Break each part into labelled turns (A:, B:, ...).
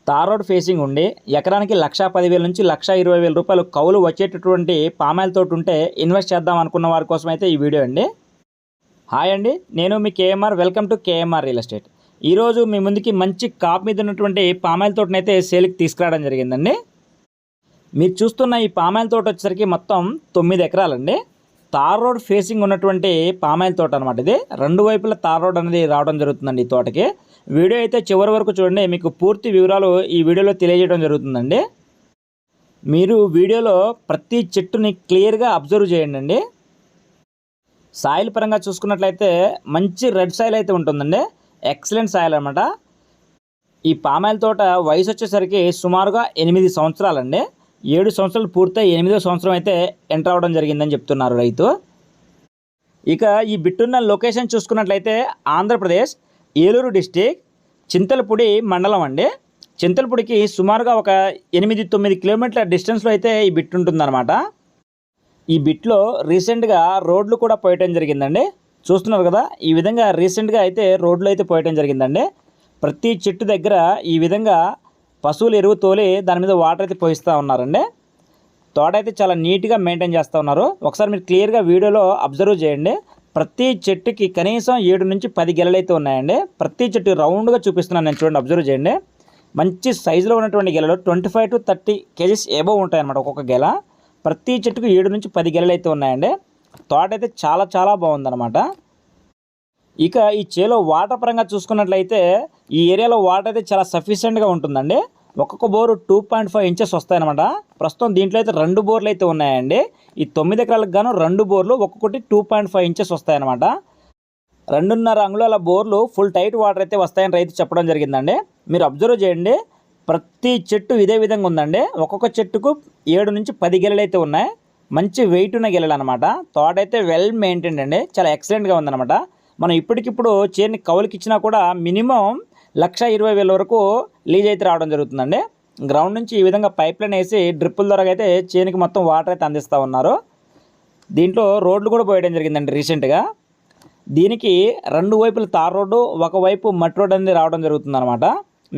A: Tar road facing ఉండి ఎకరానికి 1,10,000 నుంచి 1,20,000 రూపాయలు కౌలు వచ్చేటటువంటి పామాయిల్ తోట ఉంటే ఇన్వెస్ట్ చేద్దాం అనుకున్న వారి కోసం అయితే ఈ వీడియో అండి. హాయ్ అండి, నేను మీ KMR. Welcome to KMR real estate. ఈరోజు మీ ముందుకి మంచి కాప్ మీద ఉన్నటువంటి పామాయిల్ తోటనైతే సేల్కి తీసుకురావడం జరిగిందండి. మీరు చూస్తున్న ఈ పామాయిల్ తోట వచ్చేసరికి మొత్తం 9 ఎకరాలండి. తార్ రోడ్ ఫేసింగ్ ఉన్నటువంటి పామాయిల్ తోట అనమాట. ఇది రెండు వైపుల తార్ రోడ్ అనేది రావడం జరుగుతుందండి ఈ తోటకి. వీడియో అయితే చివరి వరకు చూడండి, మీకు పూర్తి వివరాలు ఈ వీడియోలో తెలియజేయడం జరుగుతుందండి. మీరు వీడియోలో ప్రతి చెట్టుని క్లియర్గా అబ్జర్వ్ చేయండి. సాయిల్ పరంగా చూసుకున్నట్లయితే మంచి రెడ్ సాయిల్ అయితే ఉంటుందండి. ఎక్సలెంట్ సాయిల్ అనమాట. ఈ పామాయిల్ తోట వయసు వచ్చేసరికి సుమారుగా 8 సంవత్సరాలండి. 7 సంవత్సరాలు పూర్తయి 8వ సంవత్సరం అయితే ఎంటర్ అవ్వడం జరిగిందని చెప్తున్నారు రైతు. ఇక ఈ బిట్టున్న లొకేషన్ చూసుకున్నట్లయితే ఆంధ్రప్రదేశ్ ఏలూరు డిస్టిక్ చింతలపూడి మండలం అండి. చింతలపూడికి సుమారుగా ఒక 8-9 కిలోమీటర్ల డిస్టెన్స్లో అయితే ఈ బిట్ ఉంటుందన్నమాట. ఈ బిట్లో రీసెంట్గా రోడ్లు కూడా పోయటం జరిగిందండి. చూస్తున్నారు కదా, ఈ విధంగా రీసెంట్గా అయితే రోడ్లు అయితే పోయటం జరిగిందండి. ప్రతి చెట్టు దగ్గర ఈ విధంగా పశువులు ఎరువు తోలి దాని మీద వాటర్ అయితే పోయిస్తూ ఉన్నారండి. తోట అయితే చాలా నీట్గా మెయింటైన్ చేస్తూ ఉన్నారు. ఒకసారి మీరు క్లియర్గా వీడియోలో అబ్జర్వ్ చేయండి. ప్రతి చెట్టుకి కనీసం 7 నుంచి 10 గెలలు అయితే ఉన్నాయండి. ప్రతి చెట్టు రౌండ్గా చూపిస్తున్నాను నేను, చూడండి, అబ్జర్వ్ చేయండి. మంచి సైజులో ఉన్నటువంటి గెలలు 25 to 30 kgs ఎబో ఉంటాయన్నమాట ఒక్కొక్క గెల. ప్రతి చెట్టుకు 7 నుంచి 10 గెలలు అయితే ఉన్నాయండి. తోట అయితే చాలా చాలా బాగుందన్నమాట. ఇక ఈ చేలో వాటర్ పరంగా చూసుకున్నట్లయితే ఈ ఏరియాలో వాటర్ అయితే చాలా సఫిషియెంట్గా ఉంటుందండి. ఒక్కొక్క బోరు 2.5 ఇంచెస్ వస్తాయన్నమాట. ప్రస్తుతం దీంట్లో అయితే 2 బోర్లు అయితే ఉన్నాయండి. ఈ 9 ఎకరాలకు గాను 2 బోర్లు ఒక్కొక్కటి 2.5 ఇంచెస్ వస్తాయన్నమాట. 2.5 అంగుళాల బోర్లు ఫుల్ టైట్ వాటర్ అయితే వస్తాయని రైతు చెప్పడం జరిగిందండి. మీరు అబ్జర్వ్ చేయండి, ప్రతి చెట్టు ఇదే విధంగా ఉందండి. ఒక్కొక్క చెట్టుకు 7 నుంచి 10 గెలలు అయితే ఉన్నాయి. మంచి వెయిట్ ఉన్న గెలలు అనమాట. తోట అయితే వెల్ మెయింటైన్డ్ అండి, చాలా ఎక్సలెంట్గా ఉందన్నమాట. మనం ఇప్పటికిప్పుడు చేని కౌలుకి ఇచ్చినా కూడా మినిమం 1,20,000 వరకు లీజ్ అయితే రావడం జరుగుతుందండి. గ్రౌండ్ నుంచి ఈ విధంగా పైప్ లైన్ వేసి డ్రిప్పుల ద్వారా అయితే చేనికి మొత్తం వాటర్ అయితే అందిస్తూ ఉన్నారు. దీంట్లో రోడ్లు కూడా పోయడం జరిగిందండి రీసెంట్గా. దీనికి 2 వైపుల తార్ రోడ్డు, ఒకవైపు మట్టి రోడ్ అనేది రావడం జరుగుతుంది అనమాట.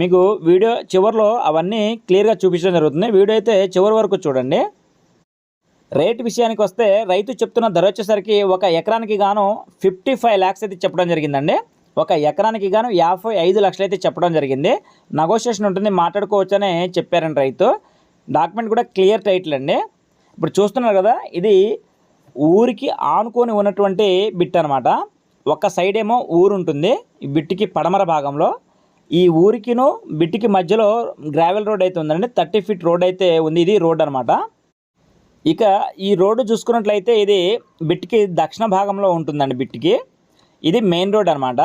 A: మీకు వీడియో చివరిలో అవన్నీ క్లియర్గా చూపించడం జరుగుతుంది. వీడియో అయితే చివరి వరకు చూడండి. రేట్ విషయానికి వస్తే రైతు చెప్తున్న ధర వచ్చేసరికి ఒక ఎకరానికి గాను 55 lakhs అయితే చెప్పడం జరిగిందండి. ఒక ఎకరానికి గాను 55 లక్షలు అయితే చెప్పడం జరిగింది. నెగోషియేషన్ ఉంటుంది, మాట్లాడుకోవచ్చని చెప్పారండి రైతు. డాక్యుమెంట్ కూడా క్లియర్ టైటిల్ అండి. ఇప్పుడు చూస్తున్నారు కదా, ఇది ఊరికి ఆనుకొని ఉన్నటువంటి బిట్ అనమాట. ఒక సైడ్ ఏమో ఊరు ఉంటుంది, ఈ బిట్టికి పడమర భాగంలో. ఈ ఊరికిను బిట్టికి మధ్యలో గ్రావెల్ రోడ్ అయితే ఉందండి. 30 feet రోడ్ అయితే ఉంది. ఇది రోడ్ అనమాట. ఇక ఈ రోడ్డు చూసుకున్నట్లయితే ఇది బిట్కి దక్షిణ భాగంలో ఉంటుందండి. బిట్కి ఇది మెయిన్ రోడ్ అనమాట.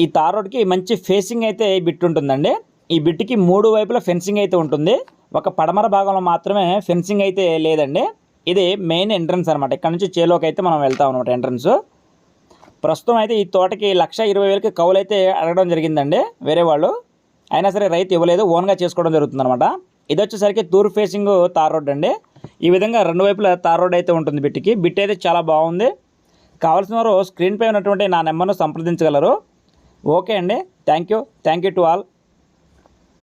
A: ఈ తార్ రోడ్కి మంచి ఫేసింగ్ అయితే ఈ బిట్ ఉంటుందండి. ఈ బిట్కి 3 వైపుల ఫెన్సింగ్ అయితే ఉంటుంది. ఒక పడమర భాగంలో మాత్రమే ఫెన్సింగ్ అయితే లేదండి. ఇది మెయిన్ ఎంట్రన్స్ అనమాట. ఇక్కడ నుంచి చేలోకి అయితే మనం వెళ్తాం అనమాట ఎంట్రన్స్. ప్రస్తుతం అయితే ఈ తోటకి 1,20,000కి కౌలు అయితే అడగడం జరిగిందండి వేరే వాళ్ళు. అయినా సరే రైతు ఇవ్వలేదు, ఓన్గా చేసుకోవడం జరుగుతుందన్నమాట. ఇది వచ్చేసరికి తూర్పు ఫేసింగ్ తార్ రోడ్ అండి. ఈ విధంగా 2 వైపుల తార్ రోడ్ అయితే ఉంటుంది బిట్కి. బిట్ అయితే చాలా బాగుంది. కావాల్సిన వారు స్క్రీన్పై ఉన్నటువంటి నా నెంబర్ను సంప్రదించగలరు. ఓకే అండి, థ్యాంక్ యూ టు ఆల్.